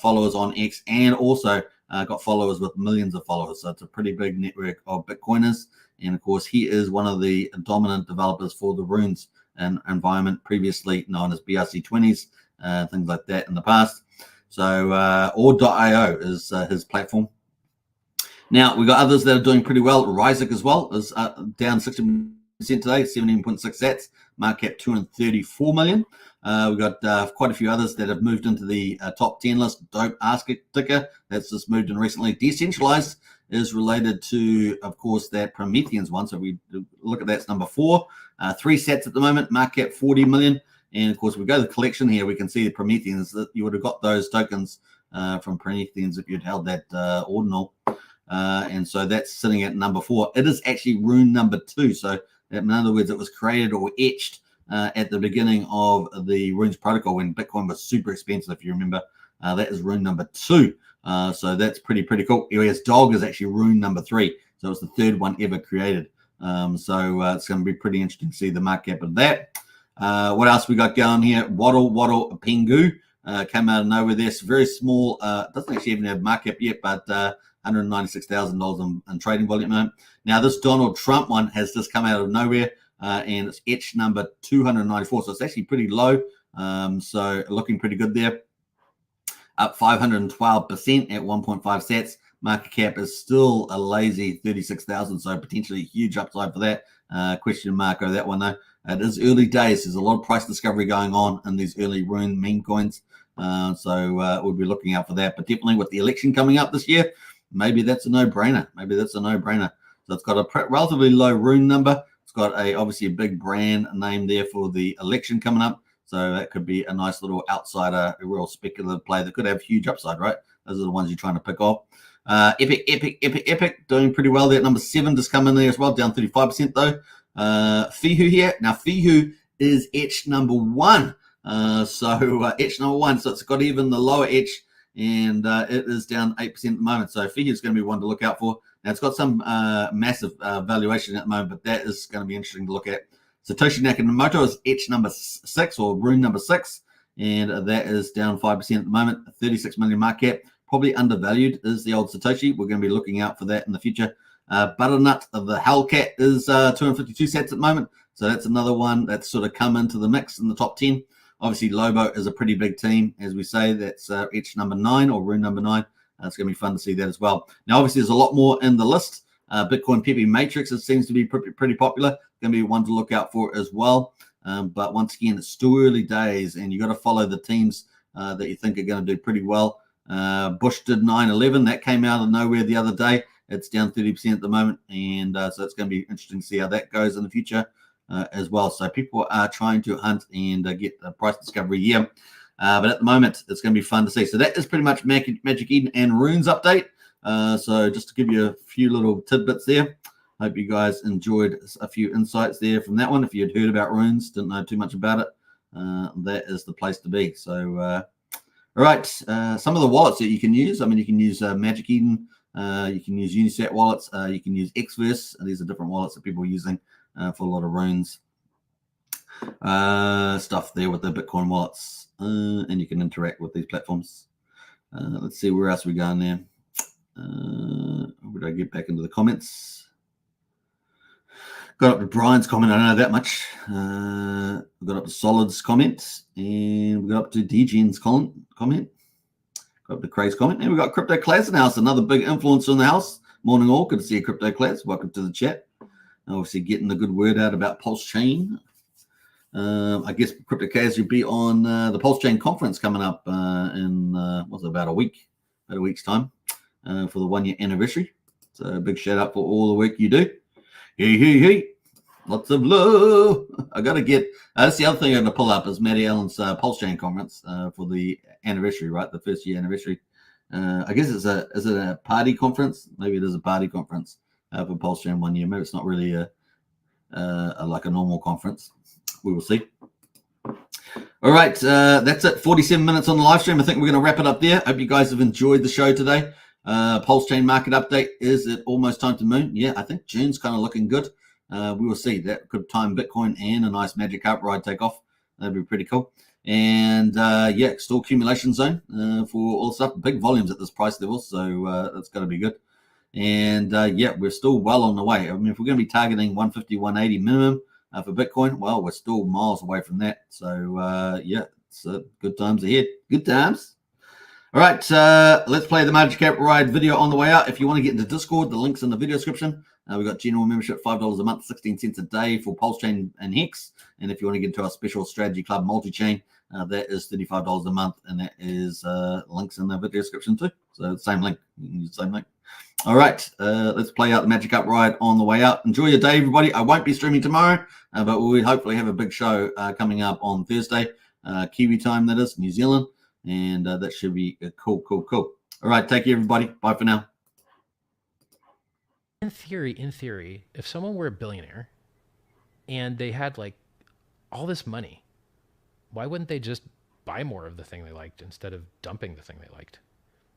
followers on X, and also got followers with millions of followers. So it's a pretty big network of Bitcoiners. And, of course, he is one of the dominant developers for the Runes environment, previously known as BRC20s, things like that in the past. So, or.io is his platform. Now, we've got others that are doing pretty well. Ryzik as well is down 60% today, 17.6 sats, market cap 234 million. We've got quite a few others that have moved into the top 10 list. Dope Ask ticker, that's just moved in recently. Decentralized is related to, of course, that Prometheans one. So we look at that's number 4. 3 sats at the moment, market cap 40 million. And, of course, we go to the collection here. We can see the Prometheans. That you would have got those tokens from Prometheans if you'd held that ordinal. And so that's sitting at number 4. It is actually rune number 2. So in other words, it was created or etched at the beginning of the Runes protocol when Bitcoin was super expensive, if you remember. That is rune number 2. So that's pretty cool. Whereas Dog is actually rune number 3. So it's the 3rd one ever created. So it's going to be pretty interesting to see the market cap of that. What else we got going here? Waddle Pengu came out of nowhere there. It's very small. Doesn't actually even have market cap yet, but $196,000 in trading volume. Now, this Donald Trump one has just come out of nowhere, and it's etched number 294. So it's actually pretty low. So looking pretty good there. up 512% at 1.5 sats. Market cap is still a lazy 36,000, so potentially a huge upside for that. Question mark over that one though. It is early days. There's a lot of price discovery going on in these early rune meme coins. So we'll be looking out for that. But definitely with the election coming up this year, maybe that's a no-brainer. So it's got a relatively low rune number. It's got obviously a big brand name there for the election coming up. So that could be a nice little outsider, a real speculative play that could have huge upside, right? Those are the ones you're trying to pick off. Epic doing pretty well there at number 7, just come in there as well, down 35% though. Fihu here. Now Fihu is etch number 1. Etch number 1. So it's got even the lower etch, and it is down 8% at the moment. So Fihu is going to be one to look out for. Now it's got some massive valuation at the moment, but that is going to be interesting to look at. Satoshi Nakamoto is etch number 6 or rune number 6, and that is down 5% at the moment. 36 million market cap. Probably undervalued is the old Satoshi. We're going to be looking out for that in the future. Butternut of the Hellcat is 252 sats at the moment. So that's another one that's sort of come into the mix in the top 10. Obviously, Lobo is a pretty big team, as we say. That's etch number 9 or rune number 9. It's going to be fun to see that as well. Now, obviously, there's a lot more in the list. Bitcoin Pepe Matrix, it seems to be pretty popular. Going to be one to look out for as well. But once again, it's still early days, and you got to follow the teams that you think are going to do pretty well. Bush did 9/11. That came out of nowhere the other day. It's down 30% at the moment, and so it's going to be interesting to see how that goes in the future as well. So people are trying to hunt and get a price discovery here. But at the moment, it's going to be fun to see. So that is pretty much Magic Eden and Runes update. So just to give you a few little tidbits there. Hope you guys enjoyed a few insights there from that one. If you had heard about Runes, didn't know too much about it, that is the place to be. So, all right, some of the wallets that you can use. I mean, you can use Magic Eden. You can use Unisat wallets. You can use Xverse. These are different wallets that people are using for a lot of Runes stuff there with the Bitcoin wallets. And you can interact with these platforms. Let's see, where else are we going there? Would I get back into the comments? Got up to Brian's comment, I don't know that much. We got up to Solid's comment, and we got up to DGen's comment. Got up to Craig's comment, and we got Crypto Class in the house, another big influencer in the house. Morning all, good to see you, Crypto Class. Welcome to the chat. Obviously getting the good word out about Pulsechain. I guess Crypto Class will be on the Pulsechain conference coming up in what's it, about a week's time for the 1-year anniversary. So a big shout out for all the work you do. Hey. Lots of love. I got to get, that's the other thing I'm going to pull up is Matty Allen's Pulsechain conference for the anniversary, right? The 1st year anniversary. I guess is it a party conference? Maybe it is a party conference for Pulsechain 1 year. Maybe it's not really like a normal conference. We will see. All right. That's it. 47 minutes on the live stream. I think we're going to wrap it up there. Hope you guys have enjoyed the show today. Pulsechain market update. Is it almost time to moon? Yeah, I think June's kind of looking good. We will see. That could time Bitcoin and a nice Magic Carp ride take off. That'd be pretty cool. And yeah, still accumulation zone for all stuff. Big volumes at this price level, so that's got to be good. And yeah, we're still well on the way. I mean, if we're going to be targeting 150, 180 minimum for Bitcoin, well, we're still miles away from that. So yeah, it's good times ahead. Good times. All right, let's play the Magic Carp ride video on the way out. If you want to get into Discord, the link's in the video description. We've got general membership, $5 a month, 16 cents a day for Pulsechain and Hex. And if you want to get into our special strategy club multi-chain, that is $35 a month. And that is links in the video description too. So same link. You can use the same link. All right, let's play out the Magic Carp ride on the way out. Enjoy your day, everybody. I won't be streaming tomorrow, but we'll hopefully have a big show coming up on Thursday, Kiwi time, that is, New Zealand. And that should be cool. All right, take care, everybody. Bye for now. In theory, if someone were a billionaire and they had like all this money, why wouldn't they just buy more of the thing they liked instead of dumping the thing they liked?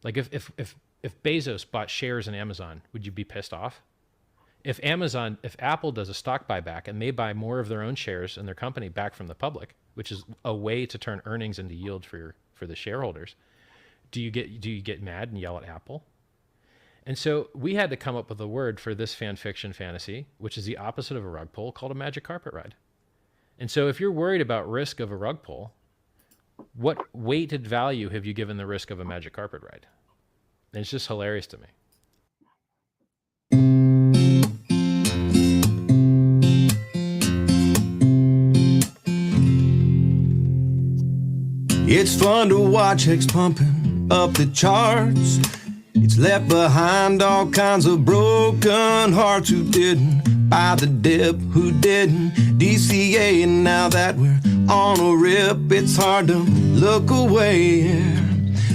Like if Bezos bought shares in Amazon, would you be pissed off? If Apple does a stock buyback and they buy more of their own shares in their company back from the public, which is a way to turn earnings into yield for the shareholders, do you get mad and yell at Apple? And so we had to come up with a word for this fan fiction fantasy, which is the opposite of a rug pull, called a magic carpet ride. And so if you're worried about risk of a rug pull, What weighted value have you given the risk of a magic carpet ride? And it's just hilarious to me. It's fun to watch Hex pumping up the charts. It's left behind all kinds of broken hearts who didn't buy the dip, who didn't DCA. And now that we're on a rip, it's hard to look away.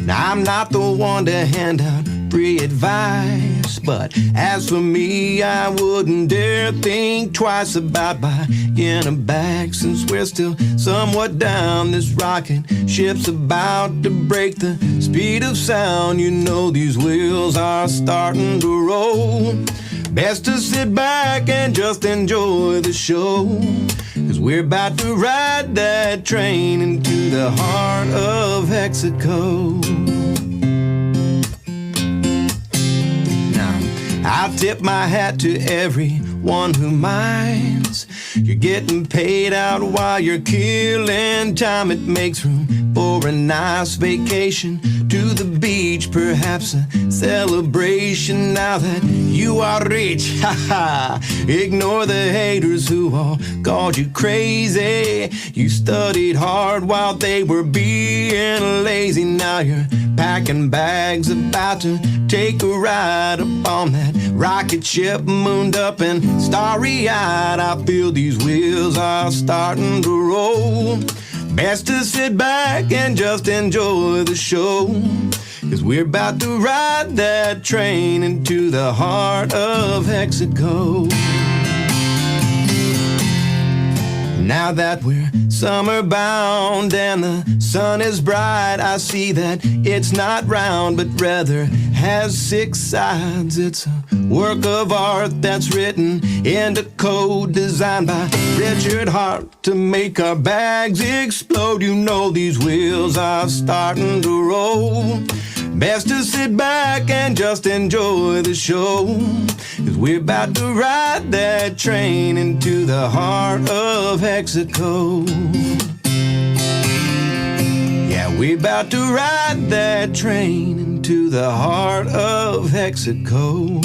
Now I'm not the one to hand out free advice, but as for me, I wouldn't dare think twice about buying a bag, since we're still somewhat down. This rocket ship's about to break the speed of sound. You know these wheels are starting to roll. Best to sit back and just enjoy the show, 'cause we're about to ride that train into the heart of Mexico. I'll tip my hat to everyone who minds. You're getting paid out while you're killing time. It makes room for a nice vacation to the beach, perhaps a celebration now that you are rich. Ha ha! Ignore the haters who all called you crazy. You studied hard while they were being lazy. Now you're packing bags, about to take a ride up on that rocket ship, mooned up and starry-eyed. I feel these wheels are starting to roll. Best to sit back and just enjoy the show, 'cause we're about to ride that train into the heart of Mexico. Now that we're summer bound and the sun is bright, I see that it's not round but rather has 6 sides. It's a work of art that's written into code, designed by Richard Hart to make our bags explode. You know these wheels are starting to roll. Best to sit back and just enjoy the show, 'cause we're about to ride that train into the heart of Mexico. Yeah, we're about to ride that train into the heart of Mexico.